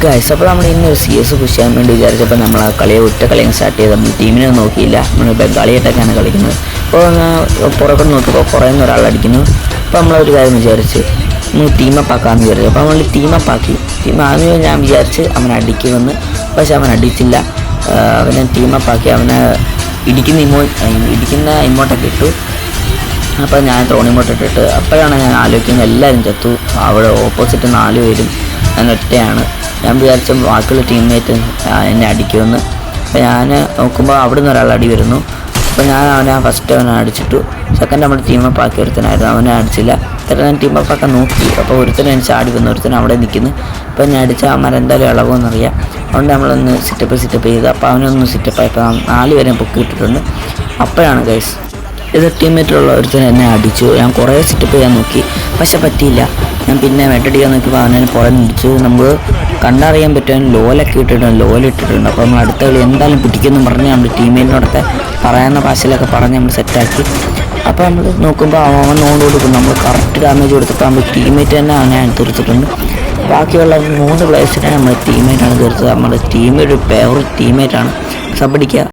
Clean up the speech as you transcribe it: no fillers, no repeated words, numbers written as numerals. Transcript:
Guys, അപ്പോൾ നമ്മൾ ഇന്നൊരു CS പുഷ് ചെയ്യാൻ വേണ്ടി വിചാരിച്ചപ്പോൾ നമ്മൾ ആ കളിയെ ഒറ്റ കളിയും സ്റ്റാർട്ട് ചെയ്ത് നമ്മൾ ടീമിനെ നോക്കിയില്ല. നമ്മൾ ബംഗാളിയായിട്ടൊക്കെയാണ് കളിക്കുന്നത്. അപ്പോൾ പുറകെ നോക്കിയപ്പോൾ കുറേ ഒരാൾ അടിക്കുന്നു. അപ്പോൾ നമ്മളൊരു കാര്യം വിചാരിച്ച് നമ്മൾ ടീമപ്പ് ആക്കാമെന്ന് വിചാരിച്ചു. അപ്പോൾ നമ്മൾ ടീമപ്പ് ആക്കി. ആദ്യം ഞാൻ വിചാരിച്ച് അവൻ അടിക്കുമെന്ന്, പക്ഷെ അവൻ അടിച്ചില്ല. അവനെ ടീമപ്പ് ആക്കി. അവനെ ഇടിക്കുന്ന ഇമോട്ടൊക്കെ ഇട്ടു. അപ്പോൾ ഞാൻ ത്രോൺ ഇമോട്ട് ഇട്ടിട്ട് അപ്പോഴാണ് ഞാൻ ആലോചിക്കുന്നത് എല്ലാവരും ചത്തു. അവിടെ ഓപ്പോസിറ്റ് 4 പേരും ഞാൻ ഒറ്റയാണ്. ഞാൻ വിചാരിച്ച ബാക്കിയുള്ള ടീംമേറ്റ് എന്നെ അടിക്കുമെന്ന്. അപ്പോൾ ഞാൻ നോക്കുമ്പോൾ അവിടെ നിന്ന് ഒരാൾ അടി വരുന്നു. അപ്പോൾ ഞാൻ ഫസ്റ്റ് അവനെ അടിച്ചിട്ടു. സെക്കൻഡ് നമ്മുടെ ടീമപ്പ് ആക്കി ഒരുത്തനായിരുന്നു, അവനെ അടിച്ചില്ല. ഞാൻ ടീമപ്പ് ആക്കാൻ നോക്കി. അപ്പോൾ ഒരുത്തനെ എനിക്ക് ചാടി വന്നു, ഒരുത്തൻ അവിടെ നിൽക്കുന്നു. അപ്പോൾ ഞാൻ അടിച്ച അവന്മാരെന്തായാലും ഇളകുമെന്നറിയാം. അതുകൊണ്ട് നമ്മളൊന്ന് സിറ്റപ്പ് ചെയ്ത് അപ്പോൾ അവനൊന്ന് സിറ്റപ്പായി. ഇപ്പോൾ 4 പേരെ പൊക്കി ഇട്ടിട്ടുണ്ട്. അപ്പോഴാണ് ഗൈസ് ഇത് ടീംമേറ്റിലുള്ള ഒരുത്തൻ എന്നെ അടിച്ചു. ഞാൻ കുറേ സിറ്റപ്പ് ചെയ്യാൻ നോക്കി, പക്ഷെ പറ്റിയില്ല. ഞാൻ പിന്നെ വെട്ടടിക്കാൻ നോക്കിയപ്പോൾ അവനെ പുറം ഇടിച്ചു. നമുക്ക് കണ്ടറിയാൻ പറ്റും ലോലൊക്കെ ഇട്ടിട്ടുണ്ട്. അപ്പോൾ നമ്മൾ അടുത്ത കളി എന്തായാലും പിടിക്കുമെന്ന് പറഞ്ഞ് നമ്മൾ ടീമേറ്റിനോടൊക്കെ പറയുന്ന ഭാഷയിലൊക്കെ പറഞ്ഞ് നമ്മൾ സെറ്റാക്കി. അപ്പോൾ നമ്മൾ നോക്കുമ്പോൾ അവൻ നോണ്ട് കൊടുക്കും. നമ്മൾ കറക്റ്റ് ഡാമേജ് കൊടുത്തപ്പോൾ നമ്മൾ ടീമേറ്റ് തന്നെ അവനെ തീർത്തിട്ടുണ്ട്. ബാക്കിയുള്ള 3 പ്ലേയേഴ്സിനെ നമ്മുടെ ടീമേറ്റാണ് തീർത്തത്. നമ്മുടെ ടീം ഒരു ഫേവറേറ്റ് ടീമേറ്റാണ്. സബടിക്കുക.